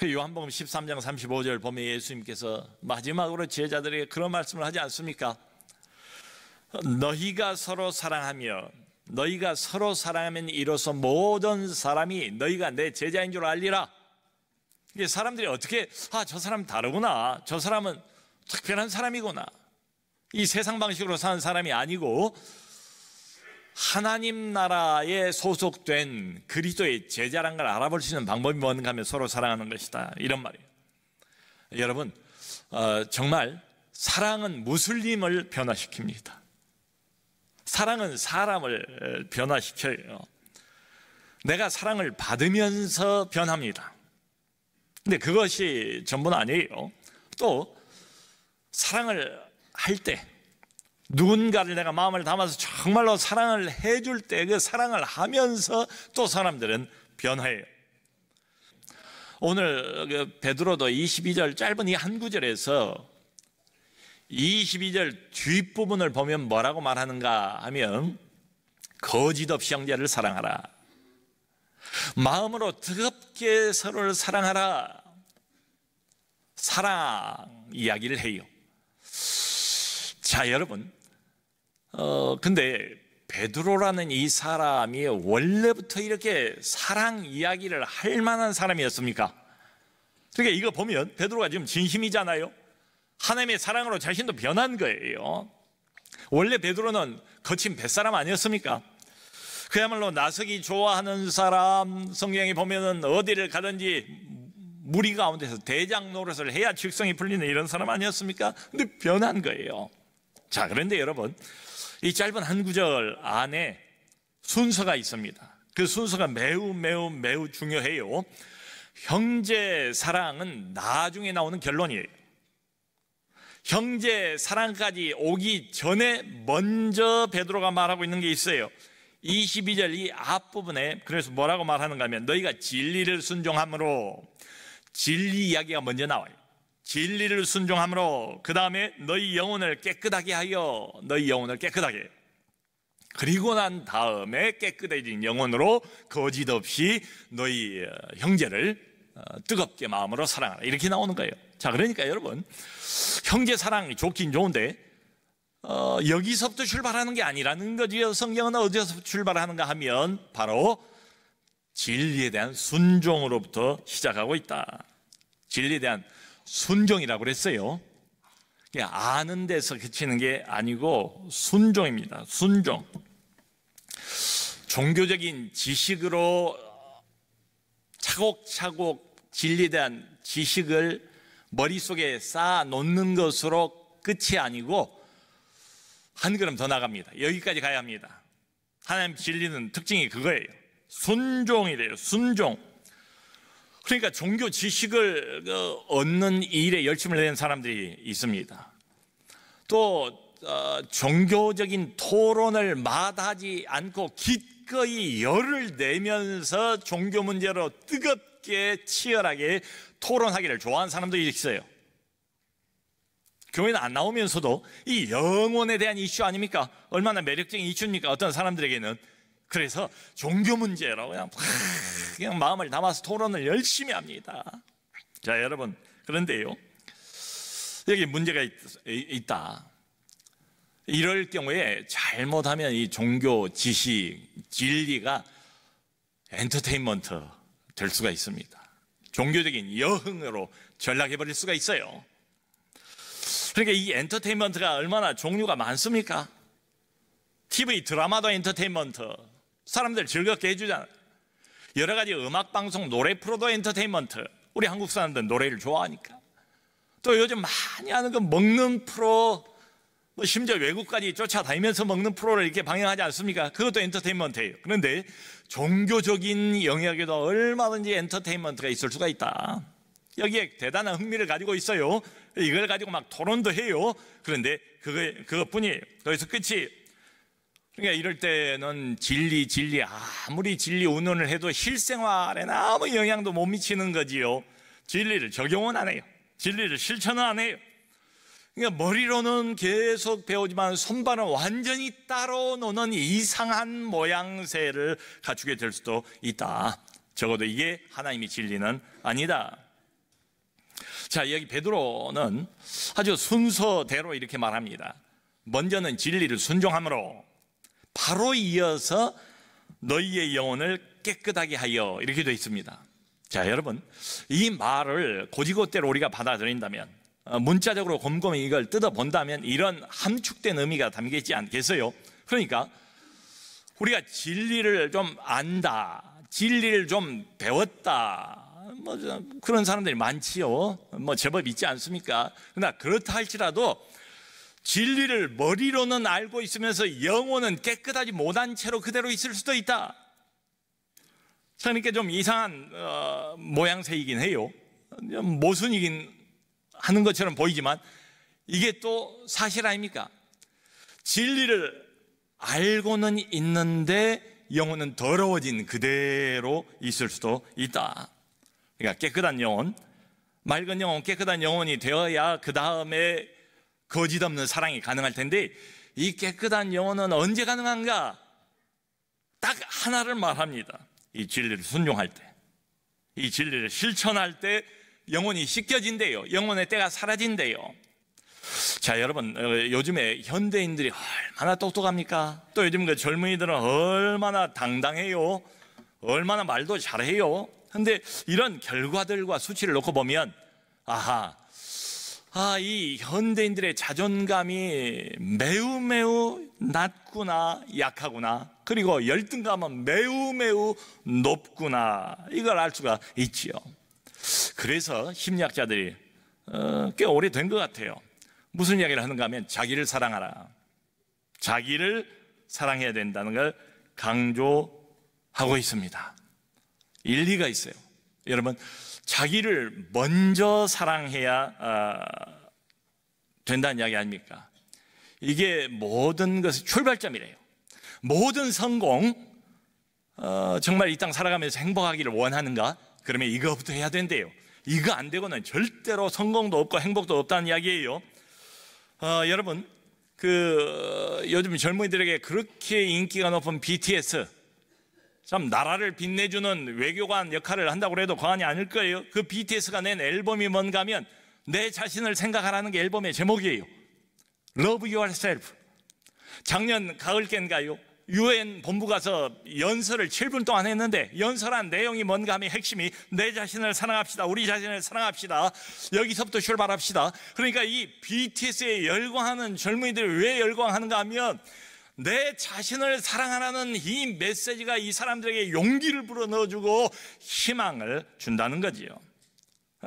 요한복음 13장 35절 보면 예수님께서 마지막으로 제자들에게 그런 말씀을 하지 않습니까? 너희가 서로 사랑하면 이로써 모든 사람이 너희가 내 제자인 줄 알리라. 이게 사람들이 어떻게 저 사람 다르구나, 저 사람은 특별한 사람이구나, 이 세상 방식으로 사는 사람이 아니고 하나님 나라에 소속된 그리스도의 제자란 걸 알아볼 수 있는 방법이 뭔가 하면 서로 사랑하는 것이다, 이런 말이에요. 여러분, 정말 사랑은 무슬림을 변화시킵니다. 사랑은 사람을 변화시켜요. 내가 사랑을 받으면서 변합니다. 근데 그것이 전부는 아니에요. 또 사랑을 할 때, 누군가를 내가 마음을 담아서 정말로 사랑을 해줄 때 그 사랑을 하면서 또 사람들은 변화해요. 오늘 베드로도 22절 짧은 이 한 구절에서 22절 뒷부분을 보면 뭐라고 말하는가 하면, 거짓 없이 형제를 사랑하라, 마음으로 뜨겁게 서로를 사랑하라, 사랑 이야기를 해요. 자, 여러분, 근데 베드로라는 이 사람이 원래부터 이렇게 사랑 이야기를 할 만한 사람이었습니까? 그러니까 이거 보면 베드로가 지금 진심이잖아요. 하나님의 사랑으로 자신도 변한 거예요. 원래 베드로는 거친 뱃사람 아니었습니까? 그야말로 나서기 좋아하는 사람, 성경에 보면은 어디를 가든지 무리 가운데서 대장 노릇을 해야 직성이 풀리는 이런 사람 아니었습니까? 근데 변한 거예요. 자, 그런데 여러분, 이 짧은 한 구절 안에 순서가 있습니다. 그 순서가 매우 중요해요. 형제 사랑은 나중에 나오는 결론이에요. 형제 사랑까지 오기 전에 먼저 베드로가 말하고 있는 게 있어요. 22절 이 앞부분에 그래서 뭐라고 말하는가 하면, 너희가 진리를 순종함으로, 진리 이야기가 먼저 나와요. 진리를 순종함으로, 그 다음에 너희 영혼을 깨끗하게 하여, 너희 영혼을 깨끗하게, 그리고 난 다음에 깨끗해진 영혼으로 거짓 없이 너희 형제를 뜨겁게 마음으로 사랑하라, 이렇게 나오는 거예요. 자, 그러니까 여러분, 형제 사랑이 좋긴 좋은데 여기서부터 출발하는 게 아니라는 거지요. 성경은 어디서 출발하는가 하면 바로 진리에 대한 순종으로부터 시작하고 있다. 진리에 대한 순종이라고 그랬어요. 아는 데서 그치는 게 아니고 순종입니다. 순종. 종교적인 지식으로 차곡차곡 진리에 대한 지식을 머릿속에 쌓아 놓는 것으로 끝이 아니고 한 걸음 더 나갑니다. 여기까지 가야 합니다. 하나님 진리는 특징이 그거예요. 순종이래요. 순종. 그러니까 종교 지식을 얻는 일에 열심을 내는 사람들이 있습니다. 또 종교적인 토론을 마다하지 않고 기꺼이 열을 내면서 종교 문제로 뜨겁게 치열하게 토론하기를 좋아하는 사람들이 있어요. 교회는 안 나오면서도 이 영혼에 대한 이슈 아닙니까? 얼마나 매력적인 이슈입니까? 어떤 사람들에게는. 그래서 종교 문제라고 그냥 마음을 담아서 토론을 열심히 합니다. 자, 여러분, 그런데요, 여기 문제가 있다. 이럴 경우에 잘못하면 이 종교 지식, 진리가 엔터테인먼트 될 수가 있습니다. 종교적인 여흥으로 전락해버릴 수가 있어요. 그러니까 이 엔터테인먼트가 얼마나 종류가 많습니까? TV 드라마도 엔터테인먼트, 사람들 즐겁게 해주잖아요. 여러 가지 음악방송, 노래 프로도 엔터테인먼트. 우리 한국 사람들은 노래를 좋아하니까. 또 요즘 많이 하는 그 먹는 프로, 심지어 외국까지 쫓아다니면서 먹는 프로를 이렇게 방영하지 않습니까? 그것도 엔터테인먼트예요. 그런데 종교적인 영역에도 얼마든지 엔터테인먼트가 있을 수가 있다. 여기에 대단한 흥미를 가지고 있어요. 이걸 가지고 막 토론도 해요. 그런데 그것뿐이에요. 거기서 끝이. 그러니까 이럴 때는 진리 아무리 진리 운운을 해도 실생활에는 아무 영향도 못 미치는 거지요. 진리를 적용은 안 해요. 진리를 실천은 안 해요. 그러니까 머리로는 계속 배우지만 손발은 완전히 따로 노는 이상한 모양새를 갖추게 될 수도 있다. 적어도 이게 하나님의 진리는 아니다. 자, 여기 베드로는 아주 순서대로 이렇게 말합니다. 먼저는 진리를 순종함으로 바로 이어서 너희의 영혼을 깨끗하게 하여, 이렇게 되어 있습니다. 자, 여러분, 이 말을 곧이곧대로 우리가 받아들인다면, 문자적으로 곰곰이 이걸 뜯어본다면 이런 함축된 의미가 담기지 않겠어요? 그러니까 우리가 진리를 좀 안다, 진리를 좀 배웠다, 그런 사람들이 많지요. 제법 있지 않습니까? 그러나 그렇다 할지라도 진리를 머리로는 알고 있으면서 영혼은 깨끗하지 못한 채로 그대로 있을 수도 있다. 그러니까 좀 이상한 모양새이긴 해요. 모순이긴 하는 것처럼 보이지만 이게 또 사실 아닙니까? 진리를 알고는 있는데 영혼은 더러워진 그대로 있을 수도 있다. 그러니까 깨끗한 영혼, 맑은 영혼, 깨끗한 영혼이 되어야 그 다음에 거짓 없는 사랑이 가능할 텐데, 이 깨끗한 영혼은 언제 가능한가? 딱 하나를 말합니다. 이 진리를 순종할 때, 이 진리를 실천할 때 영혼이 씻겨진대요. 영혼의 때가 사라진대요. 자, 여러분, 요즘에 현대인들이 얼마나 똑똑합니까? 또 요즘 그 젊은이들은 얼마나 당당해요. 얼마나 말도 잘해요. 근데 이런 결과들과 수치를 놓고 보면, 이 현대인들의 자존감이 매우 낮구나, 약하구나, 그리고 열등감은 매우 높구나, 이걸 알 수가 있지요. 그래서 심리학자들이 꽤 오래된 것 같아요. 무슨 이야기를 하는가 하면 자기를 사랑하라, 자기를 사랑해야 된다는 걸 강조하고 있습니다. 일리가 있어요. 여러분, 자기를 먼저 사랑해야 된다는 이야기 아닙니까? 이게 모든 것의 출발점이래요. 모든 성공, 정말 이 땅 살아가면서 행복하기를 원하는가? 그러면 이거부터 해야 된대요. 이거 안 되고는 절대로 성공도 없고 행복도 없다는 이야기예요. 여러분, 요즘 젊은이들에게 그렇게 인기가 높은 BTS, 참 나라를 빛내주는 외교관 역할을 한다고 해도 과언이 아닐 거예요. 그 BTS가 낸 앨범이 뭔가 하면 내 자신을 생각하라는 게 앨범의 제목이에요. Love Yourself. 작년 가을께인가요? UN 본부 가서 연설을 7분 동안 했는데, 연설한 내용이 뭔가 하면 핵심이 내 자신을 사랑합시다, 우리 자신을 사랑합시다, 여기서부터 출발합시다. 그러니까 이 BTS에 열광하는 젊은이들이 왜 열광하는가 하면 내 자신을 사랑하라는 이 메시지가 이 사람들에게 용기를 불어넣어주고 희망을 준다는 거지요.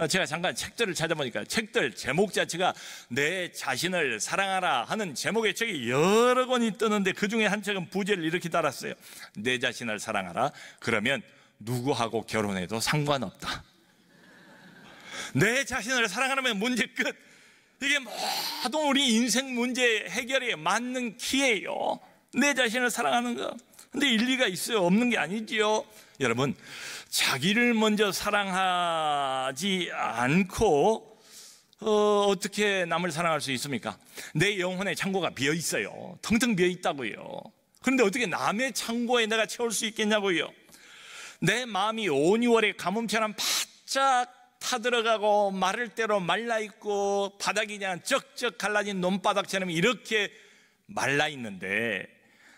제가 잠깐 책들을 찾아보니까 책들 제목 자체가 내 자신을 사랑하라 하는 제목의 책이 여러 권이 뜨는데, 그 중에 한 책은 부제를 이렇게 달았어요. 내 자신을 사랑하라, 그러면 누구하고 결혼해도 상관없다. 내 자신을 사랑하면 문제 끝. 이게 모든 우리 인생 문제 해결에 맞는 키예요. 내 자신을 사랑하는 거. 근데 일리가 있어요? 없는 게 아니지요. 여러분, 자기를 먼저 사랑하지 않고 어떻게 남을 사랑할 수 있습니까? 내 영혼의 창고가 비어 있어요. 텅텅 비어 있다고요. 그런데 어떻게 남의 창고에 내가 채울 수 있겠냐고요. 내 마음이 5, 6월의 가뭄처럼 바짝 타들어가고 마를 대로 말라있고 바닥이 그냥 쩍쩍 갈라진 논바닥처럼 이렇게 말라있는데,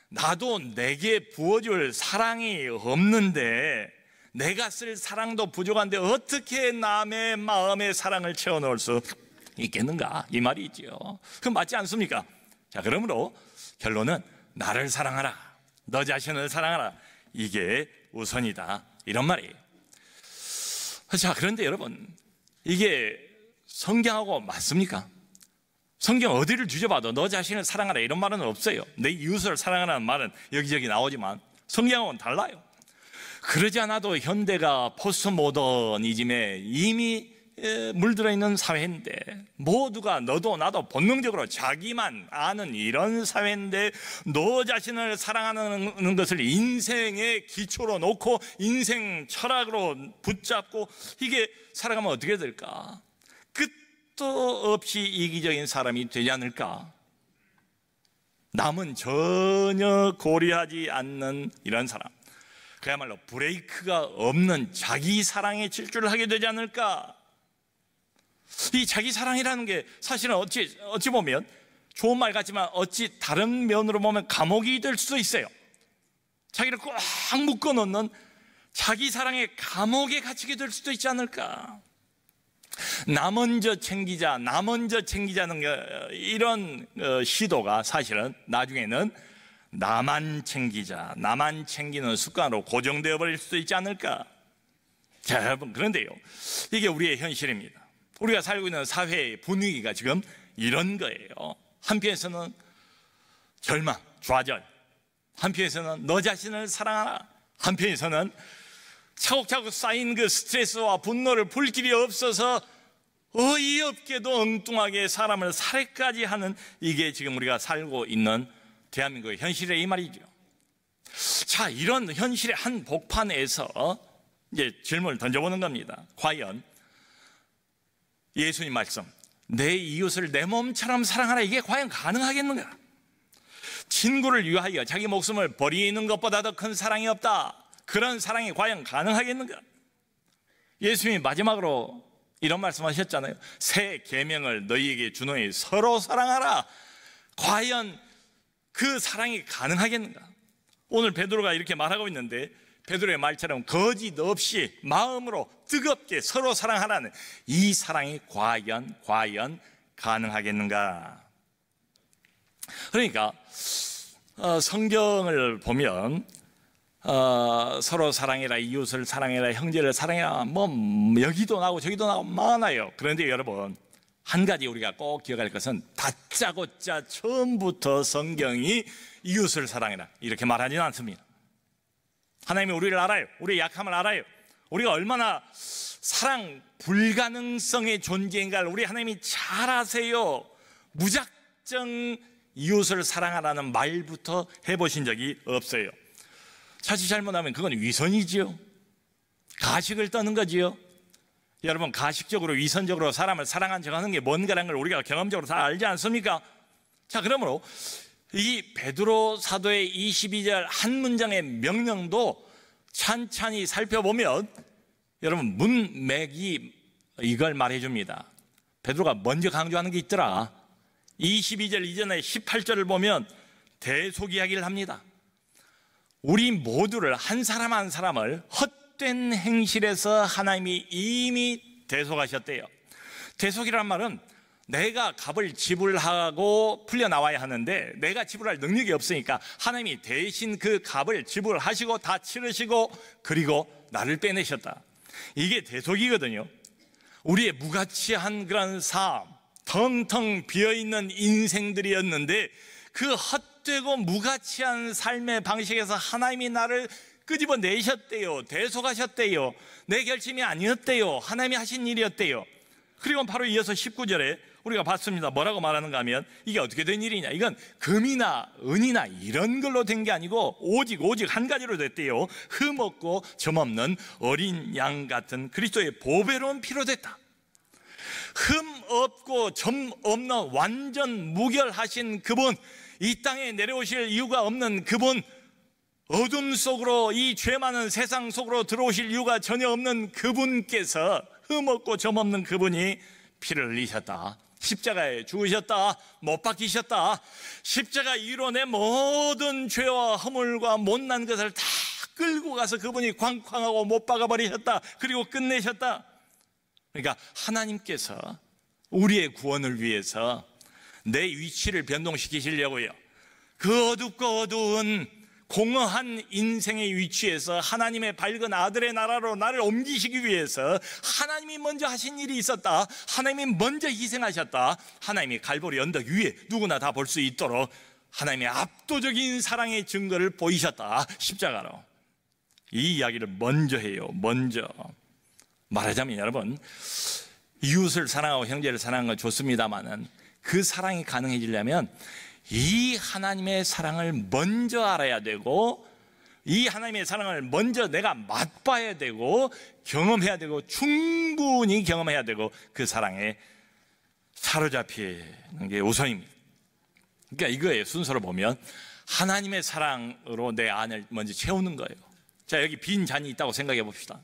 나도 내게 부어줄 사랑이 없는데, 내가 쓸 사랑도 부족한데 어떻게 남의 마음에 사랑을 채워넣을 수 있겠는가, 이 말이죠. 그럼 맞지 않습니까? 자, 그러므로 결론은 나를 사랑하라, 너 자신을 사랑하라, 이게 우선이다, 이런 말이에요. 자, 그런데 여러분, 이게 성경하고 맞습니까? 성경 어디를 뒤져봐도 너 자신을 사랑하라 이런 말은 없어요. 내 이웃을 사랑하라는 말은 여기저기 나오지만 성경하고는 달라요. 그러지 않아도 현대가 포스트 모더니즘에 이미 물들어 있는 사회인데, 모두가 너도 나도 본능적으로 자기만 아는 이런 사회인데, 너 자신을 사랑하는 것을 인생의 기초로 놓고 인생 철학으로 붙잡고 이게 살아가면 어떻게 될까? 끝도 없이 이기적인 사람이 되지 않을까? 남은 전혀 고려하지 않는 이런 사람, 그야말로 브레이크가 없는 자기 사랑의 질주를 하게 되지 않을까? 이 자기 사랑이라는 게 사실은 어찌 보면 좋은 말 같지만 어찌 다른 면으로 보면 감옥이 될 수도 있어요. 자기를 꽉 묶어 놓는 자기 사랑의 감옥에 갇히게 될 수도 있지 않을까. 나 먼저 챙기자, 나 먼저 챙기자는 이런 시도가 사실은 나중에는 나만 챙기자, 나만 챙기는 습관으로 고정되어 버릴 수도 있지 않을까. 자, 여러분, 그런데요, 이게 우리의 현실입니다. 우리가 살고 있는 사회의 분위기가 지금 이런 거예요. 한편에서는 절망, 좌절, 한편에서는 너 자신을 사랑하라, 한편에서는 차곡차곡 쌓인 그 스트레스와 분노를 풀 길이 없어서 어이없게도 엉뚱하게 사람을 살해까지 하는, 이게 지금 우리가 살고 있는 대한민국의 현실이라 이 말이죠. 자, 이런 현실의 한 복판에서 이제 질문을 던져보는 겁니다. 과연 예수님 말씀, 내 이웃을 내 몸처럼 사랑하라, 이게 과연 가능하겠는가? 친구를 위하여 자기 목숨을 버리는 것보다 더 큰 사랑이 없다. 그런 사랑이 과연 가능하겠는가? 예수님이 마지막으로 이런 말씀하셨잖아요. 새 계명을 너희에게 주노니 서로 사랑하라. 과연 그 사랑이 가능하겠는가? 오늘 베드로가 이렇게 말하고 있는데, 베드로의 말처럼 거짓 없이 마음으로 뜨겁게 서로 사랑하라는 이 사랑이 과연 가능하겠는가? 그러니까 성경을 보면 서로 사랑해라, 이웃을 사랑해라, 형제를 사랑해라, 뭐 여기도 나오고 저기도 나오고 많아요. 그런데 여러분, 한 가지 우리가 꼭 기억할 것은 다짜고짜 처음부터 성경이 이웃을 사랑해라 이렇게 말하지는 않습니다. 하나님이 우리를 알아요. 우리의 약함을 알아요. 우리가 얼마나 사랑 불가능성의 존재인가를 우리 하나님이 잘 아세요. 무작정 이웃을 사랑하라는 말부터 해보신 적이 없어요. 자칫 잘못하면 그건 위선이지요. 가식을 떠는 거지요. 여러분, 가식적으로 위선적으로 사람을 사랑한 척하는 게 뭔가라는 걸 우리가 경험적으로 다 알지 않습니까? 자, 그러므로 이 베드로 사도의 22절 한 문장의 명령도 찬찬히 살펴보면 여러분, 문맥이 이걸 말해줍니다. 베드로가 먼저 강조하는 게 있더라. 22절 이전에 18절을 보면 대속 이야기를 합니다. 우리 모두를, 한 사람 한 사람을 헛된 행실에서 하나님이 이미 대속하셨대요. 대속이란 말은 내가 값을 지불하고 풀려나와야 하는데 내가 지불할 능력이 없으니까 하나님이 대신 그 값을 지불하시고 다 치르시고 그리고 나를 빼내셨다. 이게 대속이거든요. 우리의 무가치한 그런 삶, 텅텅 비어있는 인생들이었는데 그 헛되고 무가치한 삶의 방식에서 하나님이 나를 끄집어내셨대요. 대속하셨대요. 내 결심이 아니었대요. 하나님이 하신 일이었대요. 그리고 바로 이어서 19절에 우리가 봤습니다. 뭐라고 말하는가 하면 이게 어떻게 된 일이냐, 이건 금이나 은이나 이런 걸로 된 게 아니고 오직 한 가지로 됐대요. 흠없고 점없는 어린 양 같은 그리스도의 보배로운 피로 됐다. 흠없고 점없는 완전 무결하신 그분, 이 땅에 내려오실 이유가 없는 그분, 어둠 속으로, 이 죄 많은 세상 속으로 들어오실 이유가 전혀 없는 그분께서, 흠없고 점없는 그분이 피를 흘리셨다. 십자가에 죽으셨다. 못 박히셨다. 십자가 위로 내 모든 죄와 허물과 못난 것을 다 끌고 가서 그분이 쾅쾅하고 못 박아버리셨다. 그리고 끝내셨다. 그러니까 하나님께서 우리의 구원을 위해서 내 위치를 변동시키시려고요. 그 어둡고 어두운 공허한 인생의 위치에서 하나님의 밝은 아들의 나라로 나를 옮기시기 위해서 하나님이 먼저 하신 일이 있었다. 하나님이 먼저 희생하셨다. 하나님이 갈보리 언덕 위에 누구나 다 볼 수 있도록 하나님의 압도적인 사랑의 증거를 보이셨다. 십자가로. 이 이야기를 먼저 해요. 먼저. 말하자면 여러분, 이웃을 사랑하고 형제를 사랑하는 건 좋습니다만은 그 사랑이 가능해지려면 이 하나님의 사랑을 먼저 알아야 되고, 이 하나님의 사랑을 먼저 내가 맛봐야 되고 경험해야 되고 충분히 경험해야 되고 그 사랑에 사로잡히는 게 우선입니다. 그러니까 이거예요. 순서로 보면 하나님의 사랑으로 내 안을 먼저 채우는 거예요. 자, 여기 빈 잔이 있다고 생각해 봅시다.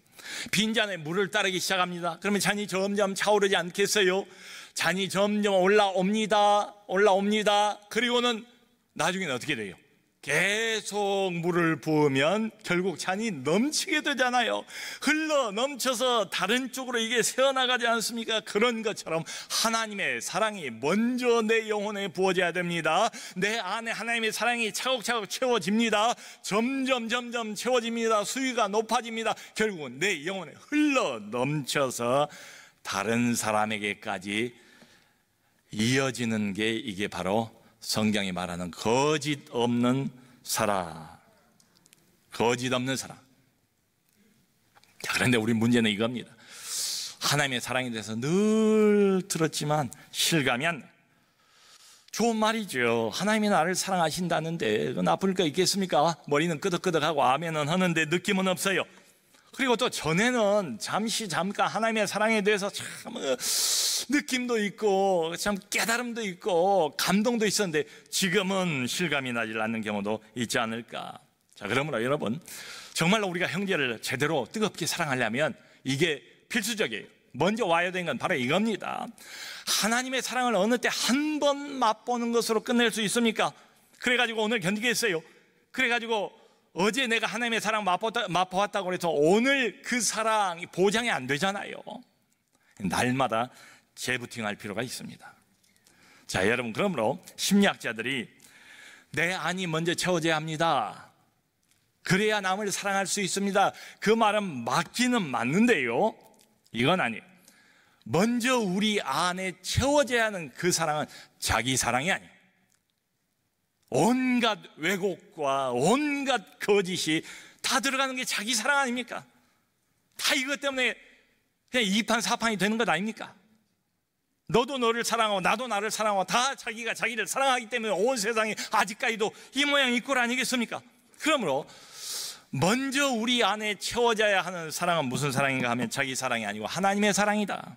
빈 잔에 물을 따르기 시작합니다. 그러면 잔이 점점 차오르지 않겠어요? 잔이 점점 올라옵니다. 그리고는 나중에는 어떻게 돼요? 계속 물을 부으면 결국 잔이 넘치게 되잖아요. 흘러 넘쳐서 다른 쪽으로 이게 새어나가지 않습니까? 그런 것처럼 하나님의 사랑이 먼저 내 영혼에 부어져야 됩니다. 내 안에 하나님의 사랑이 차곡차곡 채워집니다. 점점 채워집니다. 수위가 높아집니다. 결국은 내 영혼에 흘러 넘쳐서 다른 사람에게까지 이어지는 게 이게 바로 성경이 말하는 거짓 없는 사랑. 거짓 없는 사랑. 자, 그런데 우리 문제는 이겁니다. 하나님의 사랑에 대해서 늘 들었지만 실감이 안 나요. 좋은 말이죠. 하나님이 나를 사랑하신다는데 나쁠 거 있겠습니까? 머리는 끄덕끄덕하고 아멘은 하는데 느낌은 없어요. 그리고 또 전에는 잠깐 하나님의 사랑에 대해서 참 느낌도 있고 참 깨달음도 있고 감동도 있었는데 지금은 실감이 나질 않는 경우도 있지 않을까. 자, 그러므로 여러분, 정말로 우리가 형제를 제대로 뜨겁게 사랑하려면 이게 필수적이에요. 먼저 와야 되는 건 바로 이겁니다. 하나님의 사랑을 어느 때 한 번 맛보는 것으로 끝낼 수 있습니까? 그래가지고 오늘 견디겠어요? 그래가지고 어제 내가 하나님의 사랑 맛보았다고 해서 오늘 그 사랑이 보장이 안 되잖아요. 날마다 재부팅할 필요가 있습니다. 자, 여러분, 그러므로 심리학자들이 내 안이 먼저 채워져야 합니다. 그래야 남을 사랑할 수 있습니다. 그 말은 맞기는 맞는데요, 이건 아니에요. 먼저 우리 안에 채워져야 하는 그 사랑은 자기 사랑이 아니에요. 온갖 왜곡과 온갖 거짓이 다 들어가는 게 자기 사랑 아닙니까? 다 이것 때문에 그냥 2판 4판이 되는 것 아닙니까? 너도 너를 사랑하고 나도 나를 사랑하고 다 자기가 자기를 사랑하기 때문에 온 세상이 아직까지도 이 모양 이 꼴 아니겠습니까? 그러므로 먼저 우리 안에 채워져야 하는 사랑은 무슨 사랑인가 하면 자기 사랑이 아니고 하나님의 사랑이다.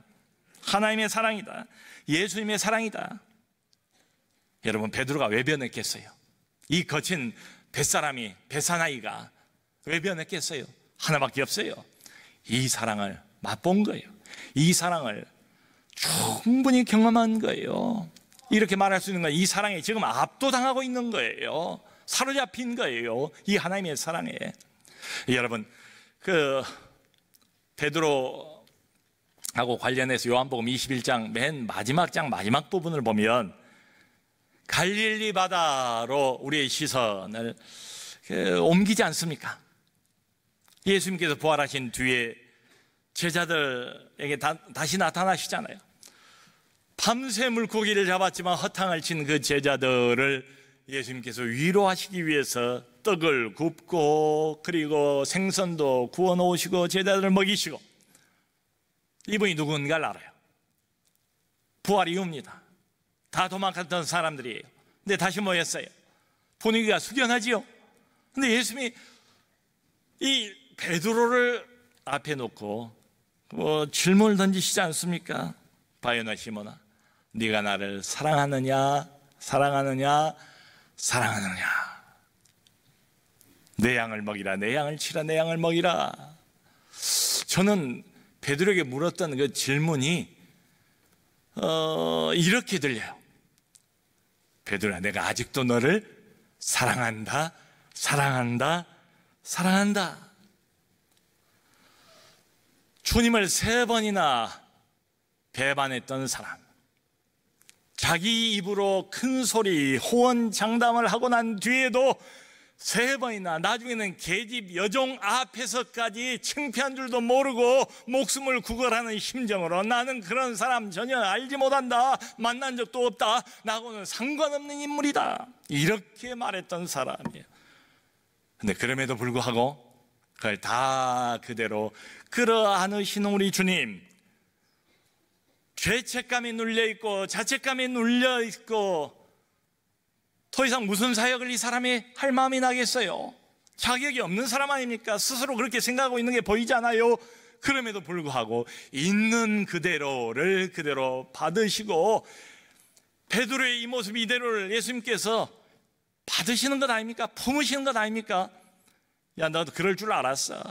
하나님의 사랑이다. 예수님의 사랑이다. 여러분, 베드로가 왜 변했겠어요? 이 거친 뱃사람이, 뱃사나이가 왜 변했겠어요? 하나밖에 없어요. 이 사랑을 맛본 거예요. 이 사랑을 충분히 경험한 거예요. 이렇게 말할 수 있는 건 이 사랑에 지금 압도당하고 있는 거예요. 사로잡힌 거예요. 이 하나님의 사랑에. 여러분, 그 베드로하고 관련해서 요한복음 21장 맨 마지막 장 마지막 부분을 보면 갈릴리 바다로 우리의 시선을 옮기지 않습니까? 예수님께서 부활하신 뒤에 제자들에게 다시 나타나시잖아요. 밤새 물고기를 잡았지만 허탕을 친 그 제자들을 예수님께서 위로하시기 위해서 떡을 굽고 그리고 생선도 구워 놓으시고 제자들을 먹이시고, 이분이 누군가를 알아요. 부활 이후입니다. 다 도망갔던 사람들이에요. 근데 다시 모였어요. 분위기가 숙연하지요. 근데 예수님이 이 베드로를 앞에 놓고 질문을 던지시지 않습니까? 바요나 시몬아, 네가 나를 사랑하느냐 사랑하느냐 사랑하느냐. 내 양을 먹이라, 내 양을 치라, 내 양을 먹이라. 저는 베드로에게 물었던 그 질문이 이렇게 들려요. 베드로야, 내가 아직도 너를 사랑한다, 사랑한다, 사랑한다. 주님을 3번이나 배반했던 사람, 자기 입으로 큰 소리 호언장담을 하고 난 뒤에도 3번이나, 나중에는 계집 여종 앞에서까지 창피한 줄도 모르고 목숨을 구걸하는 심정으로 나는 그런 사람 전혀 알지 못한다, 만난 적도 없다, 나하고는 상관없는 인물이다, 이렇게 말했던 사람이에요. 근데 그럼에도 불구하고 그걸 다 그대로 끌어안으시는 우리 주님, 죄책감에 눌려있고 자책감에 눌려있고 더 이상 무슨 사역을 이 사람이 할 마음이 나겠어요? 자격이 없는 사람 아닙니까? 스스로 그렇게 생각하고 있는 게 보이지 않아요? 그럼에도 불구하고 있는 그대로를 그대로 받으시고, 베드로의 이 모습 이대로를 예수님께서 받으시는 것 아닙니까? 품으시는 것 아닙니까? 야, 너도 그럴 줄 알았어.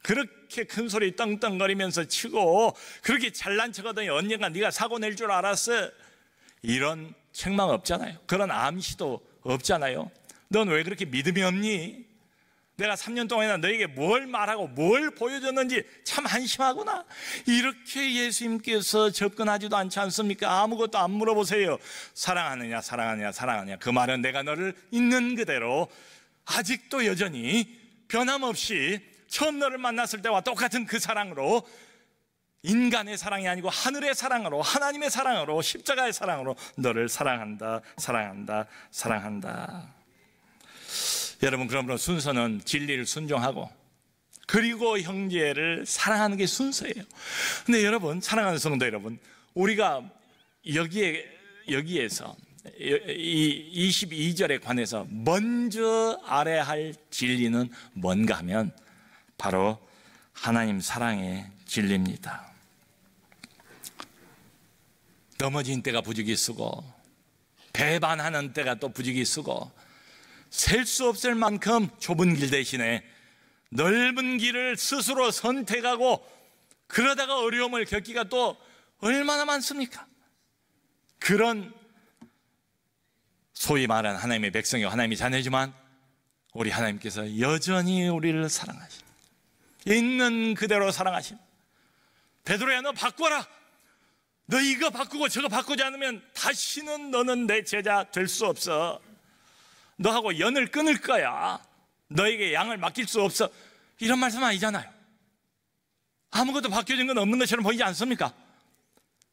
그렇게 큰 소리 떵떵거리면서 치고 그렇게 잘난 척하더니 언젠가 네가 사고 낼 줄 알았어. 이런 책망 없잖아요. 그런 암시도 없잖아요. 넌 왜 그렇게 믿음이 없니? 내가 3년 동안이나 너에게 뭘 말하고 뭘 보여줬는지 참 한심하구나. 이렇게 예수님께서 접근하지도 않지 않습니까? 아무것도 안 물어보세요. 사랑하느냐 사랑하느냐 사랑하느냐. 그 말은 내가 너를 있는 그대로 아직도 여전히 변함없이 처음 너를 만났을 때와 똑같은 그 사랑으로, 인간의 사랑이 아니고 하늘의 사랑으로, 하나님의 사랑으로, 십자가의 사랑으로 너를 사랑한다, 사랑한다, 사랑한다. 여러분, 그러므로 순서는 진리를 순종하고 그리고 형제를 사랑하는 게 순서예요. 근데 여러분, 사랑하는 성도 여러분, 우리가 여기에서 이 22절에 관해서 먼저 알아야 할 진리는 뭔가 하면 바로 하나님 사랑의 진리입니다. 넘어진 때가 부지기쓰고 배반하는 때가 또 부지기쓰고 셀 수 없을 만큼 좁은 길 대신에 넓은 길을 스스로 선택하고 그러다가 어려움을 겪기가 또 얼마나 많습니까? 그런 소위 말하는 하나님의 백성이고 하나님의 자녀지만 우리 하나님께서 여전히 우리를 사랑하십니다. 있는 그대로 사랑하십니다. 베드로야, 너 바꿔라. 너 이거 바꾸고 저거 바꾸지 않으면 다시는 너는 내 제자 될 수 없어. 너하고 연을 끊을 거야. 너에게 양을 맡길 수 없어. 이런 말씀 아니잖아요. 아무것도 바뀌어진 건 없는 것처럼 보이지 않습니까?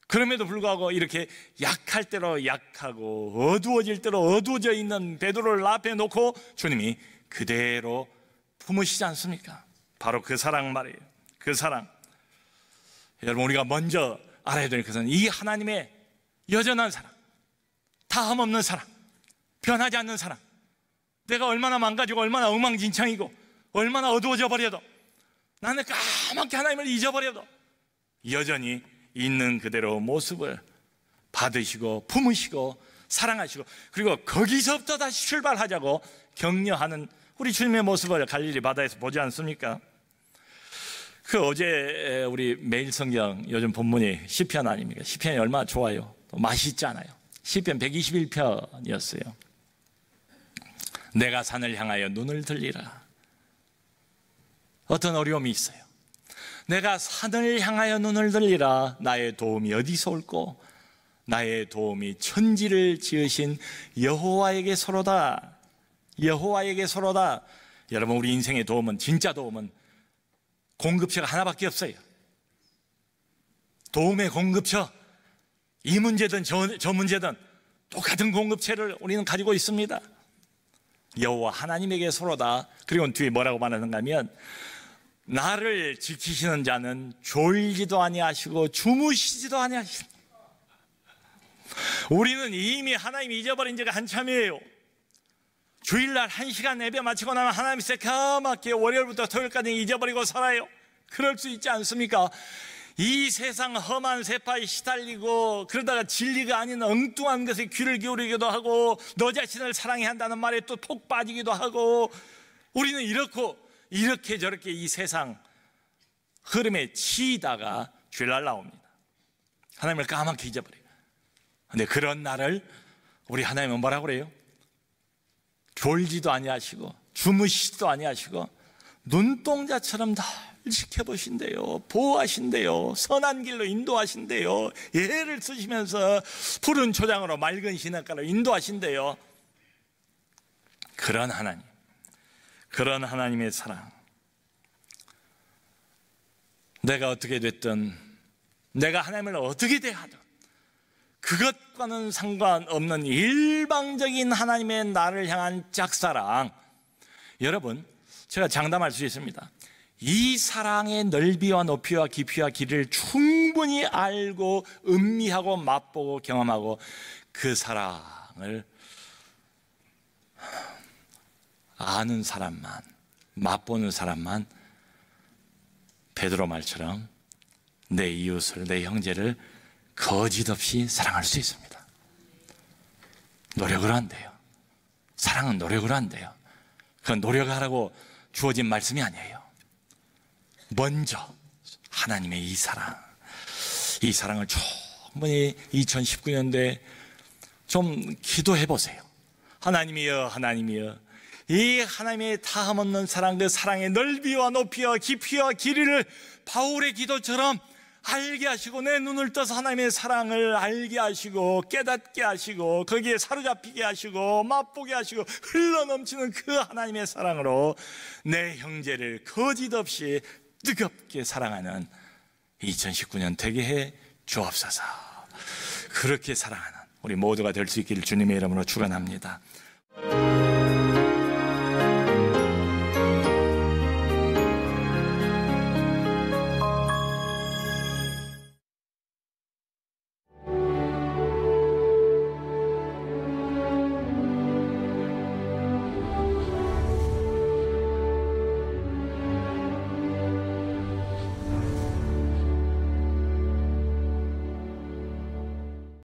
그럼에도 불구하고 이렇게 약할 대로 약하고 어두워질 대로 어두워져 있는 베드로를 앞에 놓고 주님이 그대로 품으시지 않습니까? 바로 그 사랑 말이에요. 그 사랑. 여러분, 우리가 먼저 알아야 될 것은 이 하나님의 여전한 사랑, 다함 없는 사랑, 변하지 않는 사랑. 내가 얼마나 망가지고 얼마나 엉망진창이고 얼마나 어두워져 버려도, 나는 까맣게 하나님을 잊어버려도 여전히 있는 그대로 모습을 받으시고 품으시고 사랑하시고, 그리고 거기서부터 다시 출발하자고 격려하는 우리 주님의 모습을 갈릴리 바다에서 보지 않습니까? 어제 우리 매일 성경 요즘 본문이 시편 아닙니까? 시편이 얼마나 좋아요. 맛있잖아요. 시편 121편이었어요. 내가 산을 향하여 눈을 들리라. 어떤 어려움이 있어요. 내가 산을 향하여 눈을 들리라. 나의 도움이 어디서 올꼬? 나의 도움이 천지를 지으신 여호와에게서로다. 여호와에게서로다. 여러분, 우리 인생의 도움은, 진짜 도움은 공급처가 하나밖에 없어요. 도움의 공급처, 이 문제든 저 문제든 똑같은 공급체를 우리는 가지고 있습니다. 여호와 하나님에게서로다. 그리고 뒤에 뭐라고 말하는가 하면, 나를 지키시는 자는 졸지도 아니하시고 주무시지도 아니하시고. 우리는 이미 하나님 잊어버린 지가 한참이에요. 주일날 1시간 예배 마치고 나면 하나님 새까맣게 월요일부터 토요일까지 잊어버리고 살아요. 그럴 수 있지 않습니까? 이 세상 험한 세파에 시달리고 그러다가 진리가 아닌 엉뚱한 것에 귀를 기울이기도 하고 너 자신을 사랑해야 한다는 말에 또 톡 빠지기도 하고, 우리는 이렇게 저렇게 이 세상 흐름에 치이다가 주일날 나옵니다. 하나님을 까맣게 잊어버려요. 근데 그런 날을 우리 하나님은 뭐라고 그래요? 졸지도 아니하시고 주무시지도 아니하시고 눈동자처럼 다 지켜보신대요. 보호하신대요. 선한 길로 인도하신대요. 예를 쓰시면서 푸른 초장으로 맑은 시냇가로 인도하신대요. 그런 하나님, 그런 하나님의 사랑. 내가 어떻게 됐든, 내가 하나님을 어떻게 대하든 그것과는 상관없는 일방적인 하나님의 나를 향한 짝사랑. 여러분, 제가 장담할 수 있습니다. 이 사랑의 넓이와 높이와 깊이와 길이를 충분히 알고 음미하고 맛보고 경험하고 그 사랑을 아는 사람만, 맛보는 사람만 베드로 말처럼 내 이웃을, 내 형제를 거짓없이 사랑할 수 있습니다. 노력을 한대요. 사랑은 노력을 한대요. 그 노력하라고 주어진 말씀이 아니에요. 먼저 하나님의 이 사랑을 충분히 2019년도에 좀 기도해 보세요. 하나님이여, 하나님이여, 이 하나님의 다함없는 사랑, 그 사랑의 넓이와 높이와 깊이와 길이를 바울의 기도처럼 알게 하시고, 내 눈을 떠서 하나님의 사랑을 알게 하시고 깨닫게 하시고 거기에 사로잡히게 하시고 맛보게 하시고 흘러넘치는 그 하나님의 사랑으로 내 형제를 거짓 없이 뜨겁게 사랑하는 2019년 되게 해 주옵소서. 그렇게 사랑하는 우리 모두가 될 수 있기를 주님의 이름으로 축원합니다.